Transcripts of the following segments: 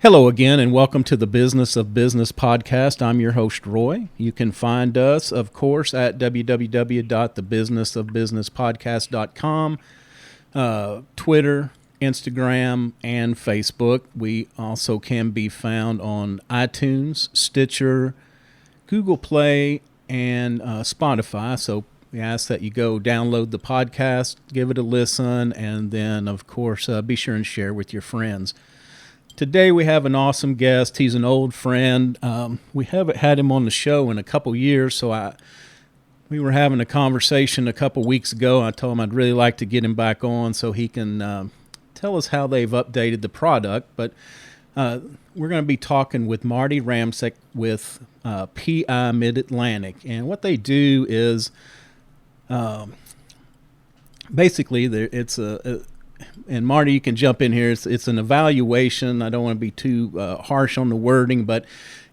Hello again, and welcome to the Business of Business podcast. I'm your host, Roy. You can find us, of course, at www.thebusinessofbusinesspodcast.com, Twitter, Instagram, and Facebook. We also can be found on iTunes, Stitcher, Google Play, and Spotify. So we ask that you go download the podcast, give it a listen, and then, of course, be sure and share with your friends. Today we have an awesome guest. He's an old friend. We haven't had him on the show in a couple years, so we were having a conversation a couple weeks ago. I told him I'd really like to get him back on so he can tell us how they've updated the product. But we're going to be talking with Marty Ramseck with PI Midlantic. And what they do is basically it's and Marty, you can jump in here. It's an evaluation. I don't want to be too harsh on the wording, but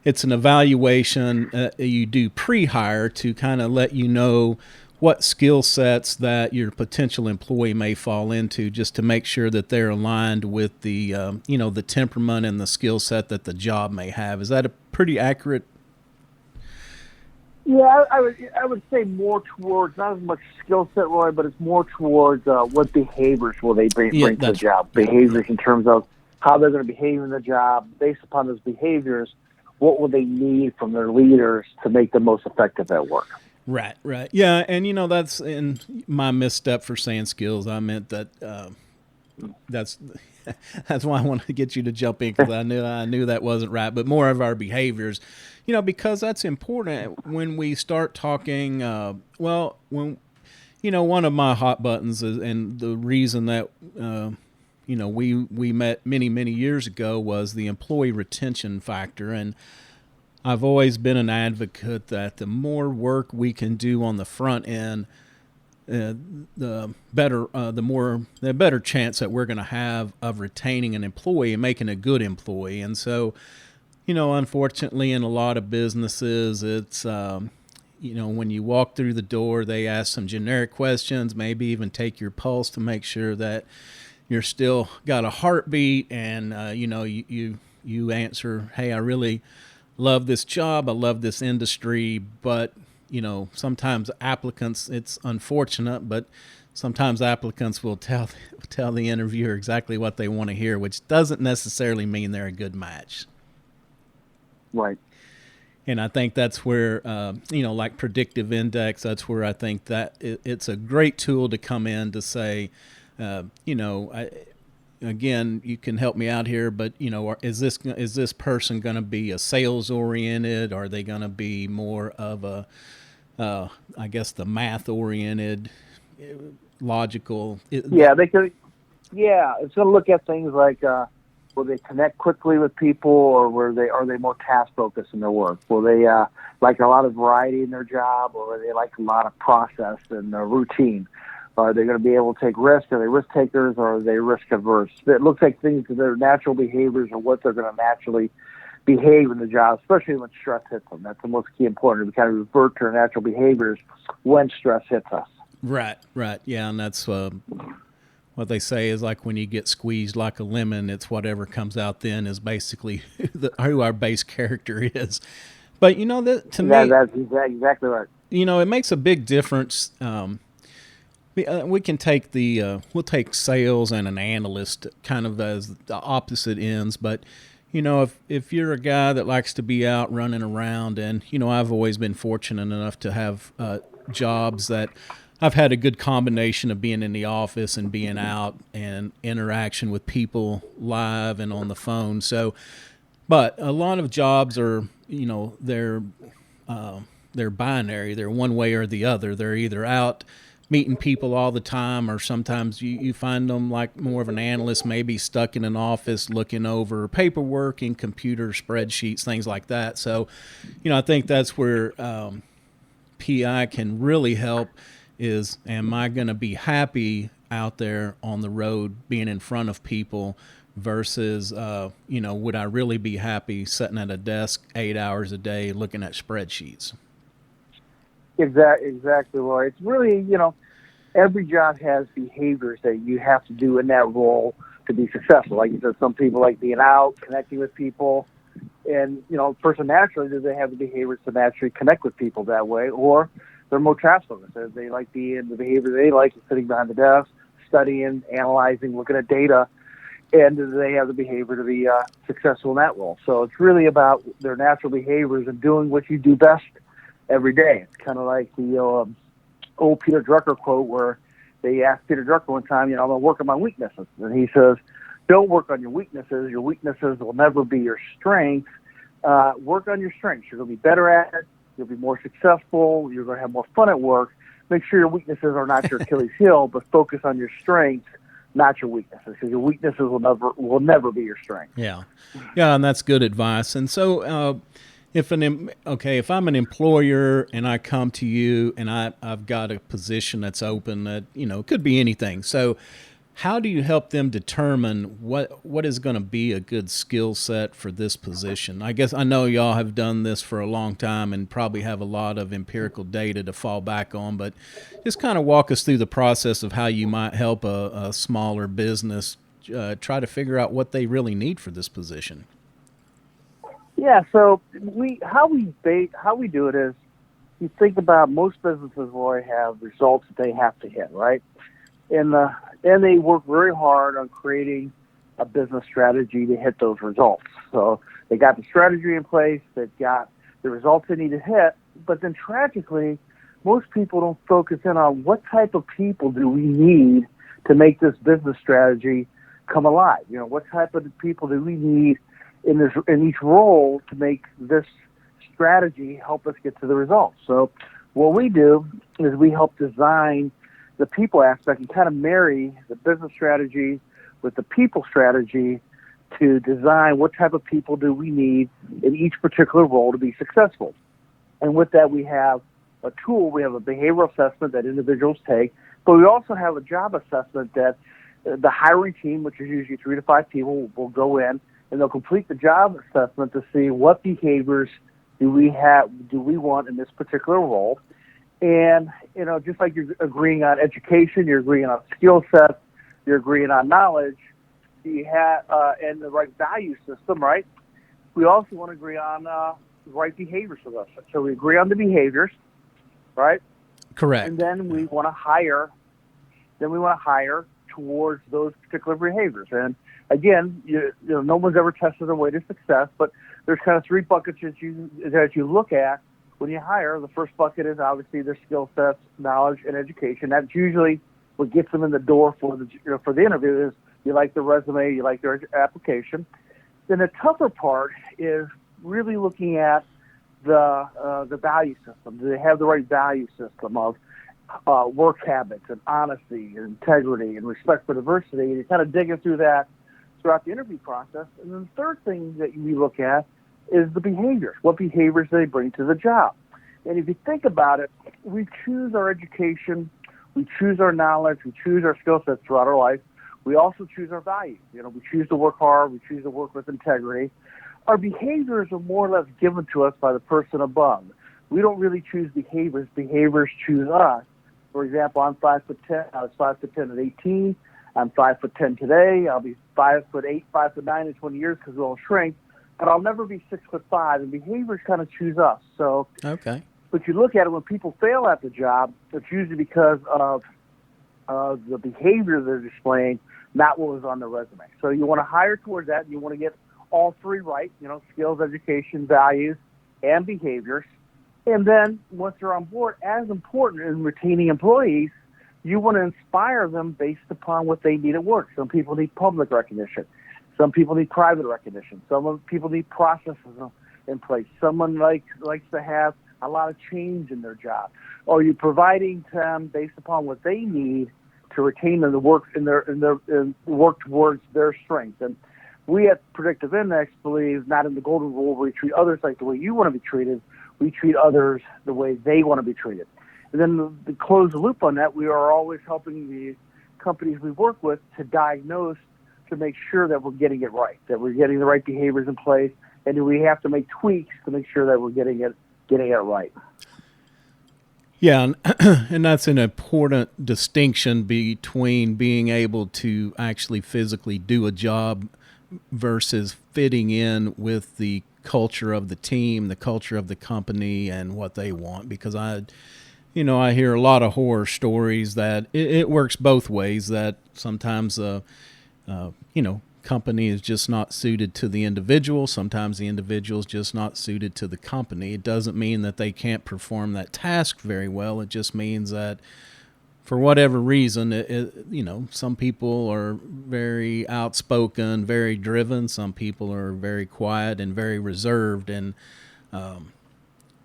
it's an evaluation you do pre-hire to kind of let you know what skill sets that your potential employee may fall into, just to make sure that they're aligned with the the temperament and the skill set that the job may have. Is that a pretty accurate? Yeah, I would say more towards not as much skill set, Roy, but it's more towards what behaviors will they bring to the job. Behaviors in terms of how they're going to behave in the job. Based upon those behaviors, what will they need from their leaders to make them most effective at work? Right. Yeah, and that's in my misstep for saying skills. I meant that that's why I wanted to get you to jump in, because I knew that wasn't right. But more of our behaviors. Because that's important when we start talking, one of my hot buttons is, and the reason that, we met many years ago, was the employee retention factor. And I've always been an advocate that the more work we can do on the front end, the better chance that we're going to have of retaining an employee and making a good employee. And so, unfortunately, in a lot of businesses, it's, when you walk through the door, they ask some generic questions, maybe even take your pulse to make sure that you're still got a heartbeat. And, you answer, hey, I really love this job. I love this industry. But, sometimes applicants, it's unfortunate, but sometimes applicants will tell the interviewer exactly what they want to hear, which doesn't necessarily mean they're a good match. Right. And I think that's where, like Predictive Index, that's where I think that it's a great tool to come in to say, again, you can help me out here, but, is this person going to be a sales oriented? Are they going to be more of a, I guess, the math oriented, logical? Yeah, they could. Yeah, it's going to look at things like, will they connect quickly with people, or are they more task focused in their work? Will they like a lot of variety in their job, or are they like a lot of process and routine? Are they going to be able to take risks? Are they risk takers, or are they risk averse? It looks like things that their natural behaviors or what they're going to naturally behave in the job, especially when stress hits them. That's the most key important. We kind of revert to our natural behaviors when stress hits us. Right. Yeah, and that's what they say is, like, when you get squeezed like a lemon, it's whatever comes out then is basically who our base character is. But, that to me, that's exactly right. It makes a big difference. We can take we'll take sales and an analyst kind of as the opposite ends. But, if you're a guy that likes to be out running around, and, I've always been fortunate enough to have jobs that I've had a good combination of being in the office and being out and interaction with people live and on the phone. So, but a lot of jobs are, they're binary. They're one way or the other. They're either out meeting people all the time, or sometimes you find them like more of an analyst, maybe stuck in an office looking over paperwork and computer spreadsheets, things like that. So, I think that's where PI can really help. Is, am I going to be happy out there on the road being in front of people versus, would I really be happy sitting at a desk 8 hours a day looking at spreadsheets? Exactly, Roy. It's really, every job has behaviors that you have to do in that role to be successful. Like you said, some people like being out, connecting with people. And, a person naturally, do they have the behaviors to naturally connect with people that way? Or they're more task focused. They like being the behavior they like is sitting behind the desk, studying, analyzing, looking at data. And do they have the behavior to be successful in that role? So it's really about their natural behaviors and doing what you do best every day. It's kind of like the old Peter Drucker quote where they asked Peter Drucker one time, I'm going to work on my weaknesses. And he says, don't work on your weaknesses. Your weaknesses will never be your strength. Work on your strengths. You're going to be better at it. You'll be more successful. You're going to have more fun at work. Make sure your weaknesses are not your Achilles heel, but focus on your strengths, not your weaknesses, because your weaknesses will never be your strength. Yeah, and that's good advice. And so, if I'm an employer and I come to you and I've got a position that's open that could be anything. So, how do you help them determine what is going to be a good skill set for this position? I guess I know y'all have done this for a long time and probably have a lot of empirical data to fall back on, but just kind of walk us through the process of how you might help a smaller business try to figure out what they really need for this position. Yeah, so how we do it is you think about most businesses will have results that they have to hit, right? And they work very hard on creating a business strategy to hit those results. So they got the strategy in place, they've got the results they need to hit, but then tragically, most people don't focus in on what type of people do we need to make this business strategy come alive. What type of people do we need in each role to make this strategy help us get to the results. So what we do is we help design the people aspect and kind of marry the business strategy with the people strategy to design what type of people do we need in each particular role to be successful. And with that, we have a tool. We have a behavioral assessment that individuals take, but we also have a job assessment that the hiring team, which is usually 3 to 5 people, will go in and they'll complete the job assessment to see what behaviors do we want in this particular role. And, just like you're agreeing on education, you're agreeing on skill sets, you're agreeing on knowledge, you have, and the right value system, right? We also want to agree on the right behaviors for us. So we agree on the behaviors, right? Correct. And then we want to hire towards those particular behaviors. And again, no one's ever tested their way to success, but there's kind of 3 buckets that you look at when you hire. The first bucket is obviously their skill sets, knowledge, and education. That's usually what gets them in the door for the interview. Is you like their resume, you like their application. Then the tougher part is really looking at the value system. Do they have the right value system of work habits and honesty and integrity and respect for diversity? And you're kind of digging through that throughout the interview process. And then the third thing that we look at is the behaviors. What behaviors do they bring to the job? And if you think about it, we choose our education, we choose our knowledge, we choose our skill sets throughout our life. We also choose our values. We choose to work hard, we choose to work with integrity. Our behaviors are more or less given to us by the person above. We don't really choose behaviors. Behaviors choose us. For example, I'm 5'10". I was 5'10" at 18. I'm 5'10" today. I'll be 5'8", 5'9" in 20 years because we'll shrink. But I'll never be 6'5", and behaviors kind of choose us. So, okay. But you look at it, when people fail at the job, it's usually because of the behavior they're displaying, not what was on the resume. So you want to hire towards that, and you want to get all 3 right, skills, education, values, and behaviors. And then once they're on board, as important in retaining employees, you want to inspire them based upon what they need at work. Some people need public recognition. Some people need private recognition. Some people need processes in place. Someone likes to have a lot of change in their job. Or you're providing them based upon what they need to retain them to work work towards their strengths. And we at Predictive Index believe not in the golden rule where we treat others like the way you want to be treated. We treat others the way they want to be treated. And then to close the loop on that, we are always helping the companies we work with to diagnose, to make sure that we're getting it right, that we're getting the right behaviors in place, and do we have to make tweaks to make sure that we're getting it right. Yeah, and, and that's an important distinction between being able to actually physically do a job versus fitting in with the culture of the team, the culture of the company, and what they want. Because I hear a lot of horror stories that it works both ways. That sometimes, company is just not suited to the individual. Sometimes the individual is just not suited to the company. It doesn't mean that they can't perform that task very well. It just means that for whatever reason, some people are very outspoken, very driven. Some people are very quiet and very reserved, and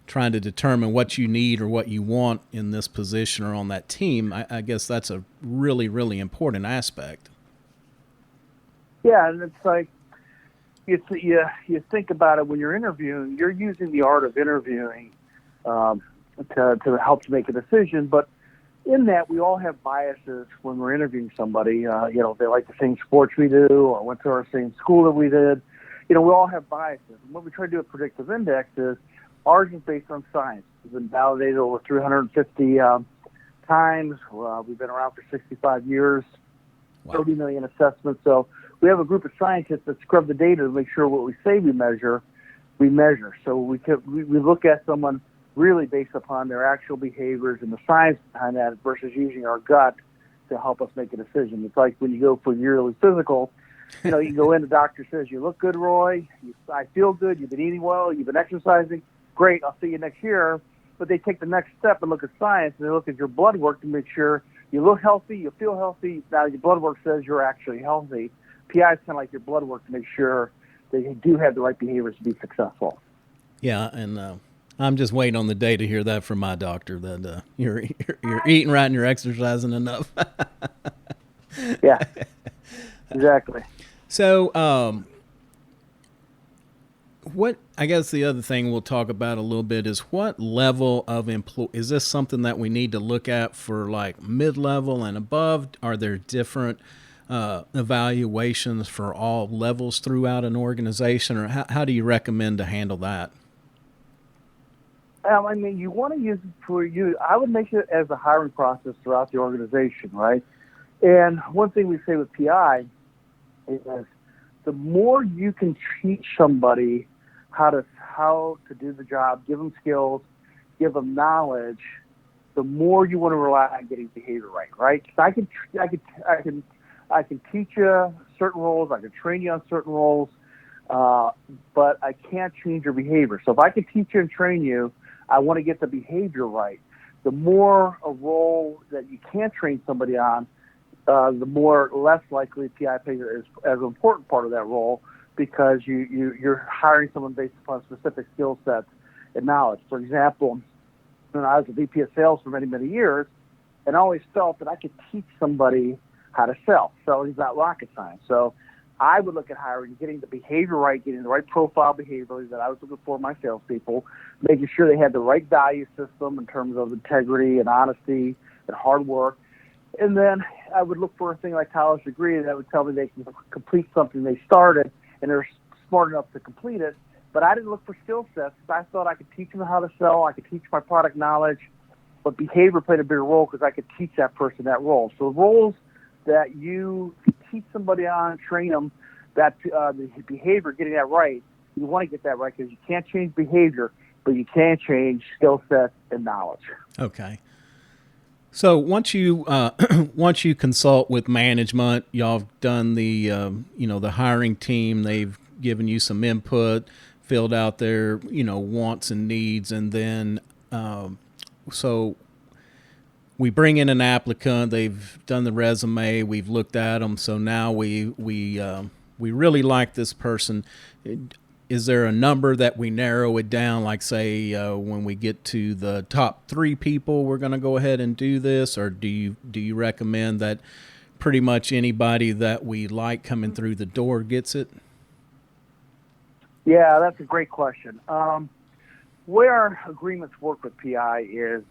trying to determine what you need or what you want in this position or on that team. I guess that's a really, really important aspect. Yeah, and it's like you think about it when you're interviewing. You're using the art of interviewing to help you make a decision. But in that, we all have biases when we're interviewing somebody. They like the same sports we do, or went to our same school that we did. We all have biases. And what we try to do at Predictive Index is ours is based on science. It's been validated over 350 times. We've been around for 65 years, wow. 30 million assessments. So we have a group of scientists that scrub the data to make sure what we say we measure. So we look at someone really based upon their actual behaviors and the science behind that versus using our gut to help us make a decision. It's like when you go for yearly physical, you can go in, the doctor says, "You look good, Roy. I feel good. You've been eating well. You've been exercising. Great. I'll see you next year." But they take the next step and look at science, and they look at your blood work to make sure you look healthy, you feel healthy. Now your blood work says you're actually healthy. PI is kind of like your blood work to make sure that you do have the right behaviors to be successful. Yeah, and I'm just waiting on the day to hear that from my doctor that you're eating right and you're exercising enough. Yeah, exactly. So, what I guess the other thing we'll talk about a little bit is what level of is this something that we need to look at for like mid-level and above? Are there different evaluations for all levels throughout an organization, or how do you recommend to handle that? You want to use it for you. I would make it as a hiring process throughout the organization, right? And one thing we say with PI is the more you can teach somebody how to do the job, give them skills, give them knowledge, the more you want to rely on getting behavior right? I can teach you certain roles, I can train you on certain roles, but I can't change your behavior. So if I can teach you and train you, I want to get the behavior right. The more a role that you can't train somebody on, the less likely PI behavior is as an important part of that role, because you're hiring someone based upon specific skill sets and knowledge. For example, when I was a VP of sales for many, many years, and I always felt that I could teach somebody how to sell. Selling is not rocket science. So I would look at hiring, getting the behavior right, getting the right profile behaviors that I was looking for in my salespeople, making sure they had the right value system in terms of integrity and honesty and hard work. And then I would look for a thing like college degree that would tell me they can complete something they started and they're smart enough to complete it. But I didn't look for skill sets. I thought I could teach them how to sell. I could teach my product knowledge, but behavior played a bigger role because I could teach that person that role. So roles that you teach somebody on, train them, that the behavior, getting that right, you want to get that right because you can't change behavior, but you can change skill sets and knowledge. Okay. So once you consult with management, y'all have done the the hiring team. They've given you some input, filled out their wants and needs, and then so we bring in an applicant. They've done the resume. We've looked at them. So now we really like this person. Is there a number that we narrow it down? Like say when we get to the top 3 people, we're going to go ahead and do this, or do you recommend that pretty much anybody that we like coming through the door gets it? Yeah, that's a great question. Where our agreements work with PI is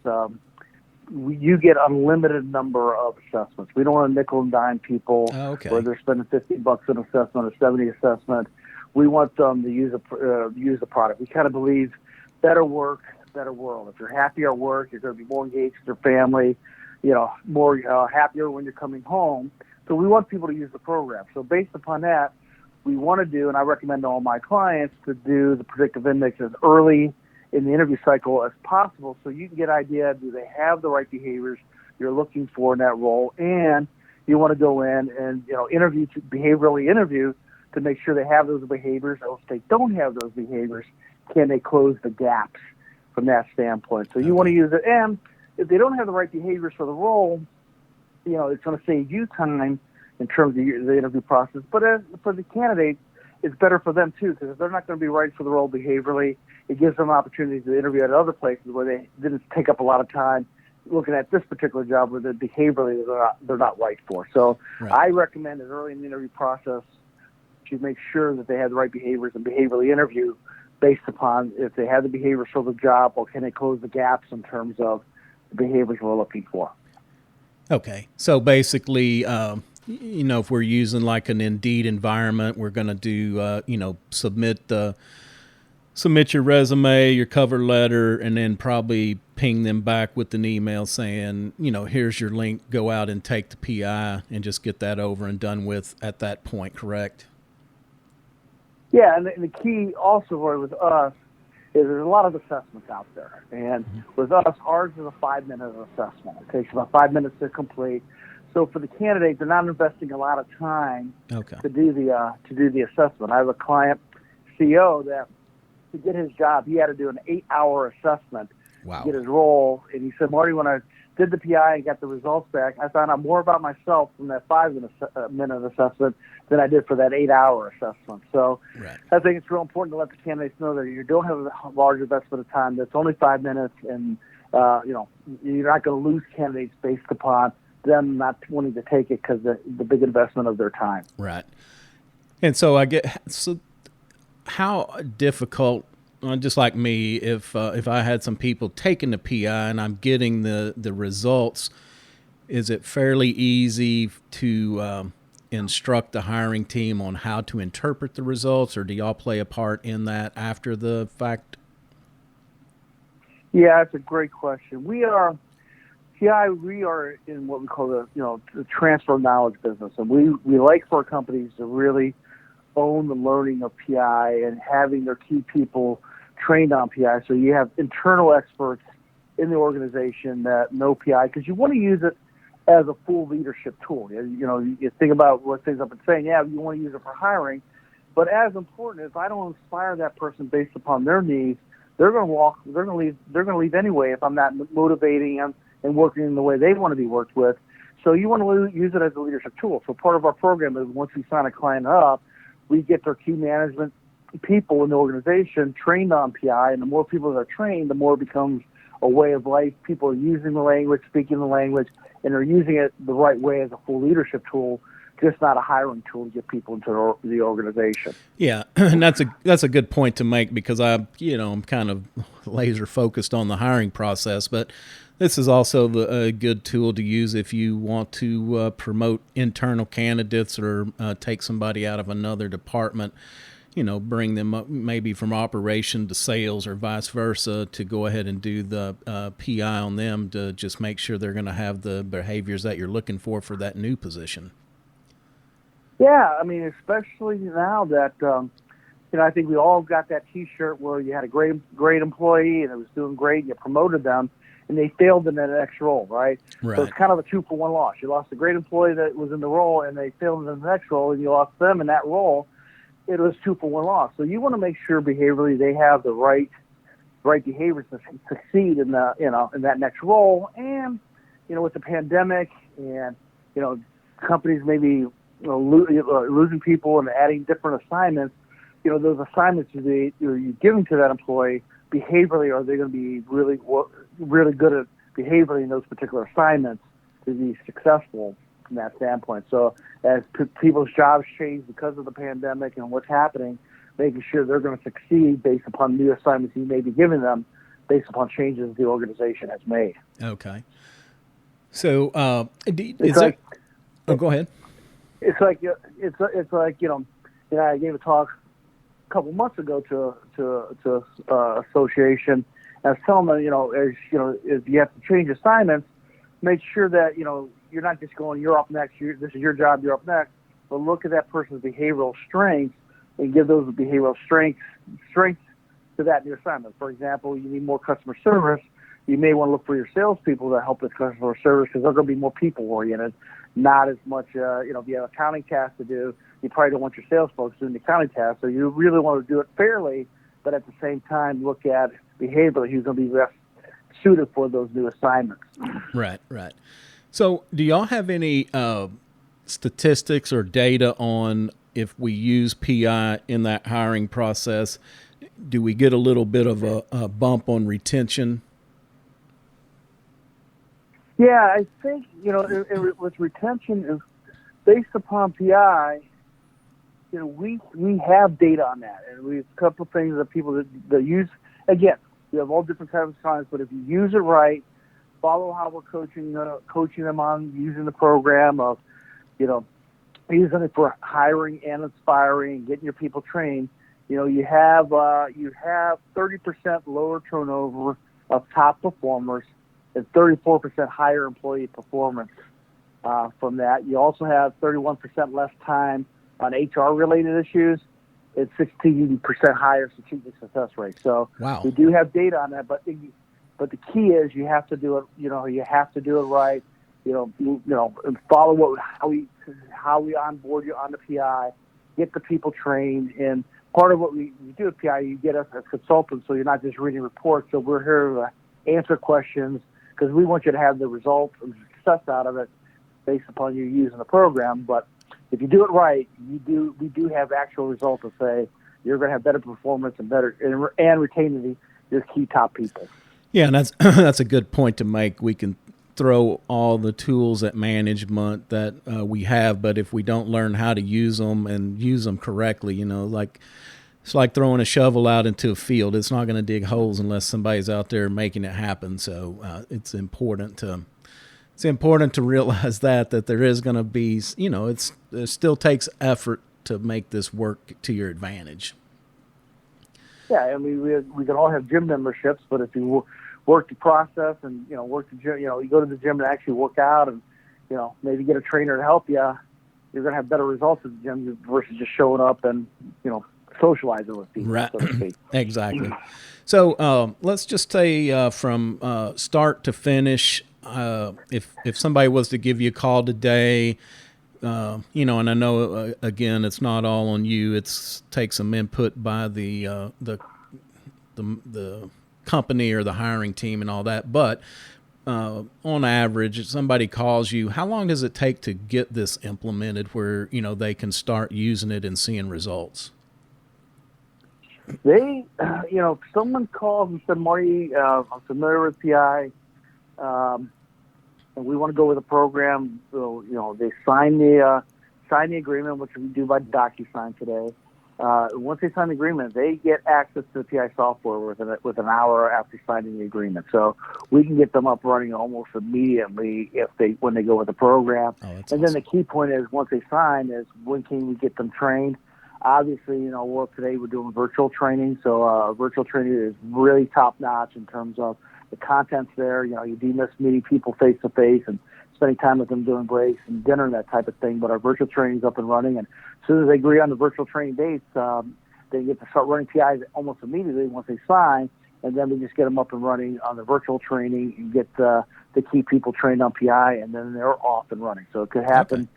you get unlimited number of assessments. We don't want to nickel and dime people where they're spending $50 an assessment or $70 assessment. We want them to use the product. We kind of believe better work, better world. If you're happy at work, you're going to be more engaged with your family, more happier when you're coming home. So we want people to use the program. So based upon that, we want to do, and I recommend to all my clients to do the predictive index as early in the interview cycle as possible, so you can get an idea, do they have the right behaviors you're looking for in that role, and you want to go in and behaviorally interview to make sure they have those behaviors, or if they don't have those behaviors, can they close the gaps from that standpoint? So you want to use it, and if they don't have the right behaviors for the role, it's going to save you time in terms of the interview process. But for the candidate, it's better for them too, because if they're not going to be right for the role behaviorally, it gives them opportunities to interview at other places where they didn't take up a lot of time looking at this particular job where behaviorally they're not right for. So right. I recommend it early in the interview process to make sure that they have the right behaviors and behaviorally interview based upon if they have the behaviors for the job, or can they close the gaps in terms of the behaviors we're looking for. Okay. So basically, if we're using like an Indeed environment, we're going to do, submit your resume, your cover letter, and then probably ping them back with an email saying, here's your link, go out and take the PI and just get that over and done with at that point, correct? Yeah, and the key also with us is there's a lot of assessments out there. And with us, ours is a 5-minute assessment. It takes about 5 minutes to complete. So for the candidate, they're not investing a lot of time to do the assessment. I have a client, CEO, that to get his job, he had to do an 8-hour assessment to get his role. And he said, Marty, when I did the PI and got the results back, I found out more about myself from that 5-minute assessment than I did for that 8-hour assessment. So I think it's real important to let the candidates know that you don't have a large investment of time. That's only 5 minutes, and you're not going to lose candidates based upon them not wanting to take it because the big investment of their time. Right. And so how difficult, just like me, if I had some people taking the PI and I'm getting the results, is it fairly easy to instruct the hiring team on how to interpret the results, or do y'all play a part in that after the fact? Yeah, that's a great question. We are in what we call the transfer of knowledge business, and we like for companies to really own the learning of PI and having their key people trained on PI. So you have internal experts in the organization that know PI, because you want to use it as a full leadership tool. You think about what things I've been saying. Yeah, you want to use it for hiring, but as important, if I don't inspire that person based upon their needs, they're going to leave anyway if I'm not motivating them and working in the way they want to be worked with. So you want to use it as a leadership tool. So part of our program is once we sign a client up, we get their key management people in the organization trained on PI, and the more people that are trained, the more it becomes a way of life. People are using the language, speaking the language, and they're using it the right way as a full leadership tool, just not a hiring tool to get people into the organization. Yeah, and that's a good point to make, because I'm kind of laser focused on the hiring process, but this is also a good tool to use if you want to promote internal candidates or take somebody out of another department, bring them up maybe from operation to sales or vice versa, to go ahead and do the PI on them to just make sure they're going to have the behaviors that you're looking for that new position. Yeah, I mean, especially now that, I think we all got that T-shirt where you had a great employee and it was doing great, and you promoted them, and they failed in the next role, right? So it's kind of a 2-for-1 loss. You lost a great employee that was in the role, and they failed in the next role, and you lost them in that role. It was 2-for-1 loss. So you want to make sure behaviorally they have the right behaviors to succeed in that next role. And with the pandemic and companies maybe losing people and adding different assignments, those assignments you're giving to that employee behaviorally, are they going to be really good at behaviorally in those particular assignments to be successful from that standpoint? So as people's jobs change because of the pandemic and what's happening, making sure they're going to succeed based upon new assignments you may be giving them based upon changes the organization has made. Okay. So go ahead. It's like I gave a talk a couple months ago to association, I was telling them, if you have to change assignments, make sure that, you're not just going, you're up next, this is your job, you're up next, but look at that person's behavioral strengths and give those behavioral strengths to that new assignment. For example, you need more customer service. You may want to look for your salespeople to help with customer service because they're going to be more people-oriented, not as much, if you have accounting tasks to do, you probably don't want your sales folks doing the accounting tasks. So you really want to do it fairly, but at the same time, look at behaviorally who's going to be best suited for those new assignments. Right. So do y'all have any statistics or data on if we use PI in that hiring process, do we get a little bit of a bump on retention? Yeah, I think, with retention, is based upon PI, we have data on that. And we have a couple of things that people that use, again, we have all different types of science, but if you use it right, follow how we're coaching them on using the program of, using it for hiring and inspiring, getting your people trained, you have 30% lower turnover of top performers and 34% higher employee performance from that. You also have 31% less time on HR-related issues. It's 16% higher strategic success rate. So wow. We do have data on that, but the key is you have to do it. You have to do it right. And follow how we onboard you on the PI, get the people trained. And part of what we do at PI, you get us as consultants, so you're not just reading reports. So we're here to answer questions because we want you to have the results and success out of it based upon you using the program. But if you do it right, we do have actual results that say you're going to have better performance and retaining your key top people. Yeah, and that's a good point to make. We can throw all the tools at management that we have, but if we don't learn how to use them and use them correctly, it's like throwing a shovel out into a field. It's not going to dig holes unless somebody's out there making it happen. So it's important to realize that there is going to be, it still takes effort to make this work to your advantage. Yeah, I mean, we can all have gym memberships, but if you work the process and, work the gym, you go to the gym and actually work out and, maybe get a trainer to help you, you're going to have better results at the gym versus just showing up and, socializing with people. Right. So to speak. Exactly. So let's just say from start to finish, if somebody was to give you a call today, and I know again it's not all on you. It takes some input by the company or the hiring team and all that. But on average, if somebody calls you, how long does it take to get this implemented where they can start using it and seeing results? They, someone called and said, Marty, I'm familiar with PI, and we want to go with a program. So, they sign the agreement, which we do by DocuSign today. Once they sign the agreement, they get access to the PI software with an hour after signing the agreement. So we can get them up running almost immediately when they go with the program. Oh, and awesome. then the key point is once they sign is when can we get them trained? Obviously, today we're doing virtual training, so virtual training is really top-notch in terms of the content's there. You do miss meeting people face-to-face and spending time with them doing breaks and dinner and that type of thing, but our virtual training is up and running, and as soon as they agree on the virtual training dates, they get to start running PIs almost immediately once they sign, and then we just get them up and running on the virtual training and get the key people trained on PI, and then they're off and running. So it could happen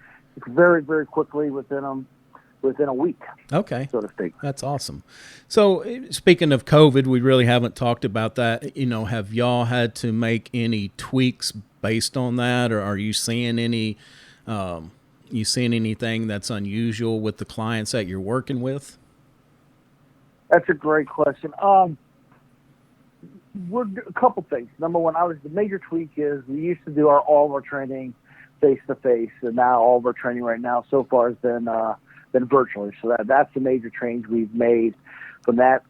very, very quickly within a week. Okay. So to speak. That's awesome. So speaking of COVID, we really haven't talked about that. Have y'all had to make any tweaks based on that, or are you seeing anything that's unusual with the clients that you're working with? That's a great question. We're a couple things. Number one, the major tweak is we used to do all of our training face to face, and now all of our training right now so far has been virtually. So that's the major change we've made from that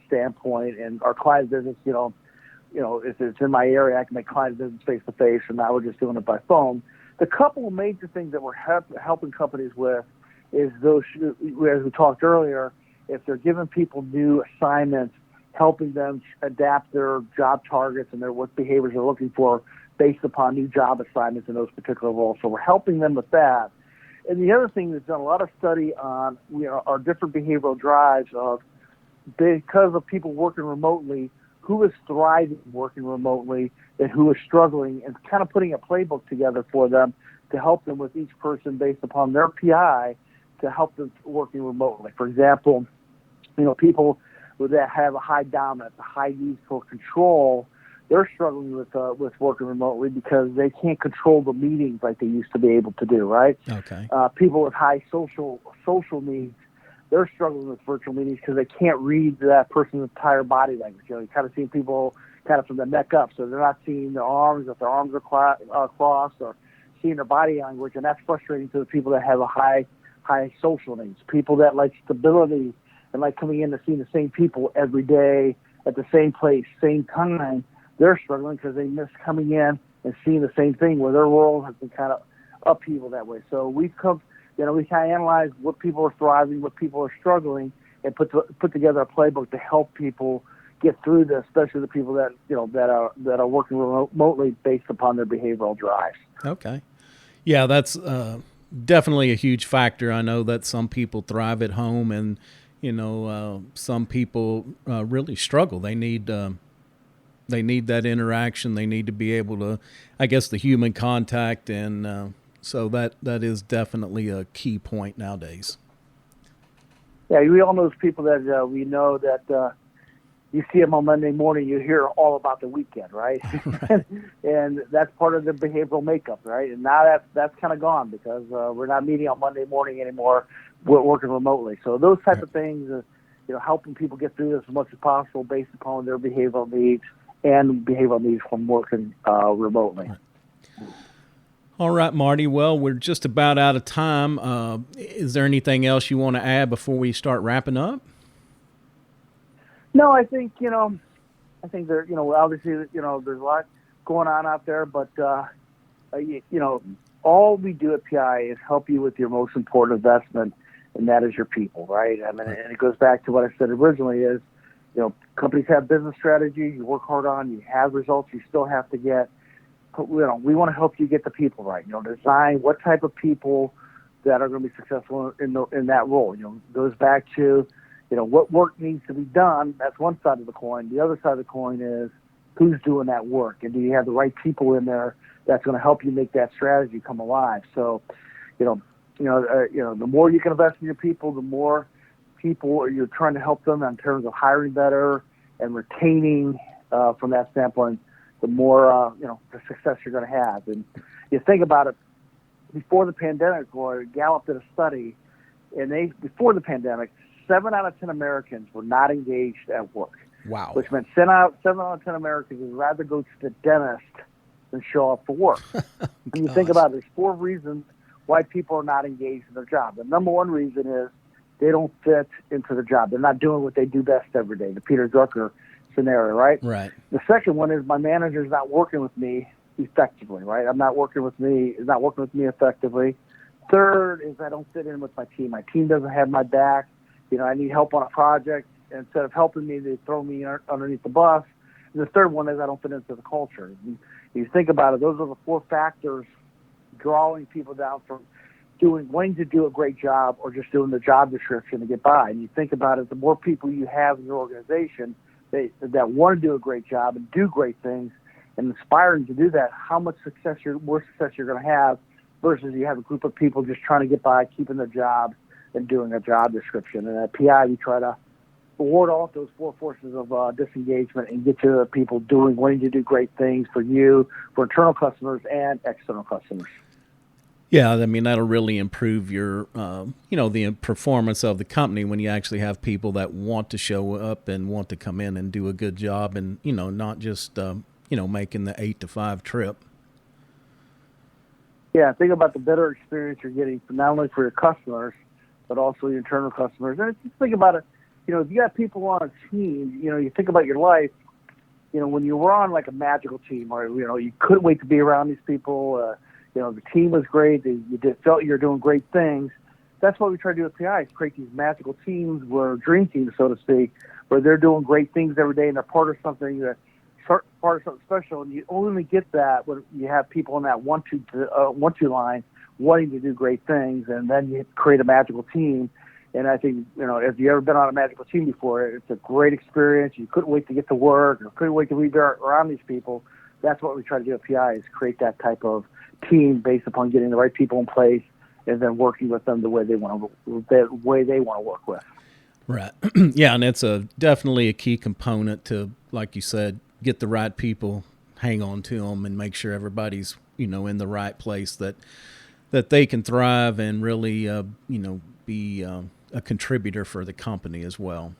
standpoint. And our client visits, if it's in my area, I can make client visits face to face, and now we're just doing it by phone. The couple of major things that we're helping companies with is those, as we talked earlier, if they're giving people new assignments, helping them adapt their job targets and what behaviors they're looking for based upon new job assignments in those particular roles. So we're helping them with that. And the other thing that's done a lot of study on our different behavioral drives of, because of people working remotely, who is thriving working remotely and who is struggling, and kind of putting a playbook together for them to help them with each person based upon their PI to help them working remotely. For example, people that have a high dominance, a high need for control, they're struggling with working remotely because they can't control the meetings like they used to be able to do, right? Okay. People with high social needs, they're struggling with virtual meetings because they can't read that person's entire body language. You kind of see people kind of from the neck up, so they're not seeing their arms, if their arms are crossed, or seeing their body language, and that's frustrating to the people that have a high social needs. People that like stability and like coming in and seeing the same people every day at the same place, same time, they're struggling because they miss coming in and seeing the same thing where their world has been kind of upheaval that way. So we kind of analyze what people are thriving, what people are struggling, and put together a playbook to help people get through this, especially the people that that are working remotely based upon their behavioral drives. Okay. Yeah, that's definitely a huge factor. I know that some people thrive at home, and some people really struggle. They need that interaction. They need to be able to, I guess, the human contact, and so that is definitely a key point nowadays. Yeah, we all know those people that we know that you see them on Monday morning, you hear all about the weekend, right? Right. And that's part of the behavioral makeup, right? And now that's kind of gone because we're not meeting on Monday morning anymore. We're working remotely. So those type of things, helping people get through this as much as possible based upon their behavioral needs and behavioral needs from working remotely. Right. All right, Marty. Well, we're just about out of time. Is there anything else you want to add before we start wrapping up? No, I think there, obviously, there's a lot going on out there, but all we do at PI is help you with your most important investment, and that is your people, right? I mean, and it goes back to what I said originally is, companies have business strategy, you work hard on, you have results you still have to get. But, we want to help you get the people right. Design what type of people that are going to be successful in that role. Goes back to, what work needs to be done. That's one side of the coin. The other side of the coin is who's doing that work, and do you have the right people in there that's going to help you make that strategy come alive. So, the more you can invest in your people, the more people you're trying to help them in terms of hiring better and retaining from that standpoint, the more, the success you're going to have. And you think about it, before the pandemic, Gallup did a study, and before the pandemic, 7 out of 10 Americans were not engaged at work. Wow. Which meant 7 out of 10 Americans would rather go to the dentist than show up for work. And you think about it, there's 4 reasons why people are not engaged in their job. The number one reason is they don't fit into the job. They're not doing what they do best every day, the Peter Drucker scenario, right? Right. The second one is my manager's not working with me effectively, right? He's not working with me effectively. Third is I don't fit in with my team. My team doesn't have my back. I need help on a project. Instead of helping me, they throw me underneath the bus. And the third one is I don't fit into the culture. And you think about it, those are the 4 factors drawing people down from wanting to do a great job or just doing the job description to get by. And you think about it, the more people you have in your organization that want to do a great job and do great things and inspiring to do that, how much more success you're going to have versus you have a group of people just trying to get by, keeping their job and doing a job description. And at PI, we try to ward off those 4 forces of disengagement and get to people wanting to do great things for you, for internal customers and external customers. Yeah, I mean, that'll really improve your, the performance of the company when you actually have people that want to show up and want to come in and do a good job and, not just, making the 8 to 5 trip. Yeah, think about the better experience you're getting not only for your customers, but also your internal customers. And just think about it, if you got people on a team, you think about your life, when you were on like a magical team or, you couldn't wait to be around these people, the team was great. You felt you were doing great things. that's what we try to do with PI, is create these magical teams, where dream teams, so to speak, where they're doing great things every day and they're part of something special. And you only get that when you have people in that one-two line wanting to do great things, and then you create a magical team. And I think, if you've ever been on a magical team before, it's a great experience. You couldn't wait to get to work, or couldn't wait to be around these people. That's what we try to do at PI, is create that type of team based upon getting the right people in place and then working with them the way they want to work with. Right. Yeah, and it's definitely a key component to, like you said, get the right people, hang on to them, and make sure everybody's in the right place that they can thrive and really be a contributor for the company as well.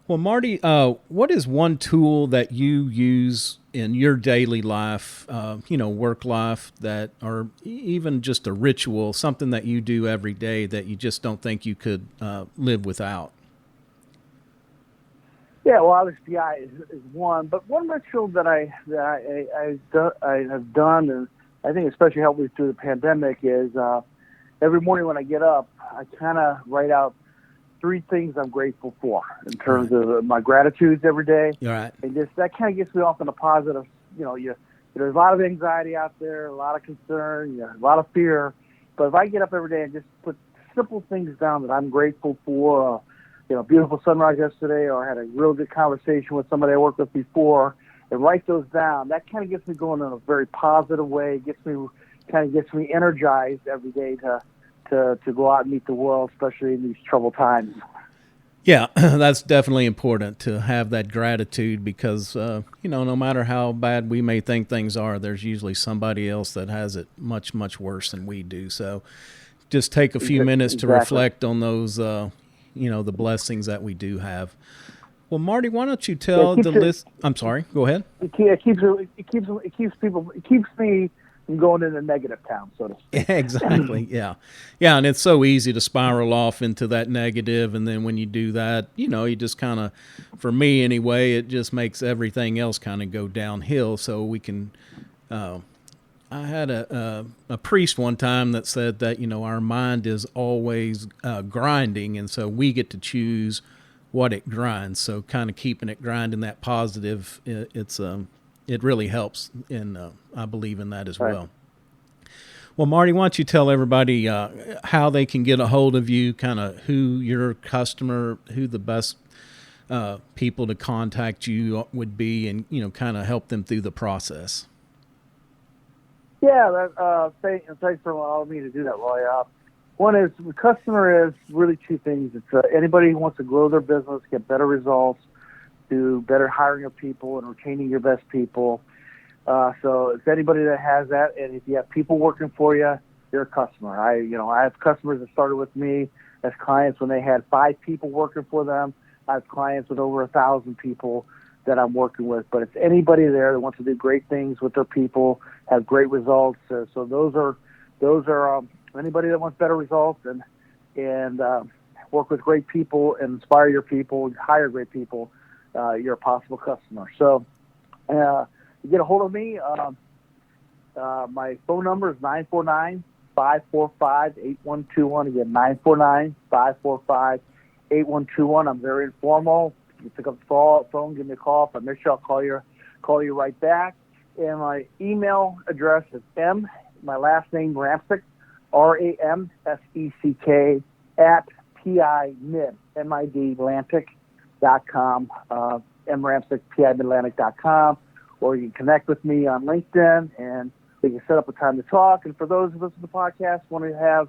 Well, Marty, what is one tool that you use in your daily life, work life, that, or even just a ritual, something that you do every day that you just don't think you could live without? Yeah, well, obviously PI is one, but one ritual that I have done, and I think especially helped me through the pandemic, is every morning when I get up, I kind of write out 3 things I'm grateful for in terms of my gratitudes every day. Right. And just that kind of gets me off on a positive. There's a lot of anxiety out there, a lot of concern, a lot of fear. But if I get up every day and just put simple things down that I'm grateful for, beautiful sunrise yesterday, or I had a real good conversation with somebody I worked with before, and write those down, that kind of gets me going in a very positive way. It gets me energized every day to go out and meet the world, especially in these troubled times. Yeah, that's definitely important to have that gratitude, because, no matter how bad we may think things are, there's usually somebody else that has it much, much worse than we do. So just take a few minutes to reflect on those, the blessings that we do have. Well, Marty, why don't you tell the list? I'm sorry, go ahead. It keeps me from going into negative town, so to speak. Exactly. Yeah. And it's so easy to spiral off into that negative. And then when you do that, you just kind of, for me anyway, it just makes everything else kind of go downhill. So we can, I had a priest one time that said that, our mind is always grinding. And so we get to choose what it grinds. So kind of keeping it grinding that positive, it really helps, and I believe in that as well. Well, Marty, why don't you tell everybody how they can get a hold of you, kind of who your customer, who the best people to contact you would be, and kind of help them through the process. Yeah, thanks for allowing me to do that, Roy. One is, the customer is really 2 things. It's anybody who wants to grow their business, get better results, do better hiring of people and retaining your best people. So it's anybody that has that, and if you have people working for you, you're a customer. I have customers that started with me as clients when they had 5 people working for them. I have clients with over 1,000 people that I'm working with. But it's anybody there that wants to do great things with their people, have great results. So those are anybody that wants better results and work with great people and inspire your people, hire great people. You're a possible customer. So to get a hold of me, my phone number is 949-545-8121. Again, 949-545-8121. I'm very informal. You pick up the phone, give me a call. If I miss you, I'll call you right back. And my email address is my last name, Ramseck, RAMSECK, at PI Midlantic.com, mramseck, PI Midlantic.com, or you can connect with me on LinkedIn, and we can set up a time to talk. And for those of us in the podcast want to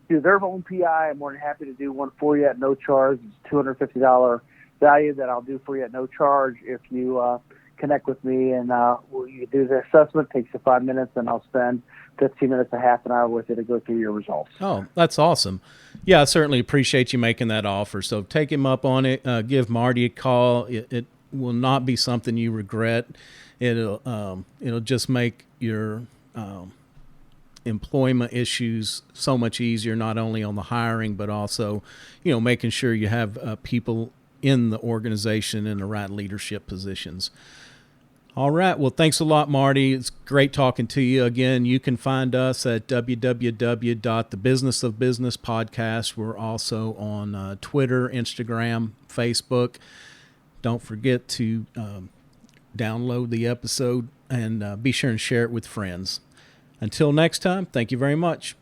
do their own PI, I'm more than happy to do one for you at no charge. It's $250 value that I'll do for you at no charge if you connect with me, and you do the assessment. It takes you 5 minutes, and I'll spend 15 minutes to half an hour with you to go through your results. Oh, that's awesome. Yeah, I certainly appreciate you making that offer. So take him up on it. Give Marty a call. It will not be something you regret. It'll just make your employment issues so much easier, not only on the hiring, but also, making sure you have people in the organization in the right leadership positions. All right. Well, thanks a lot, Marty. It's great talking to you again. You can find us at www.thebusinessofbusiness podcast. We're also on Twitter, Instagram, Facebook. Don't forget to download the episode and be sure and share it with friends. Until next time, thank you very much.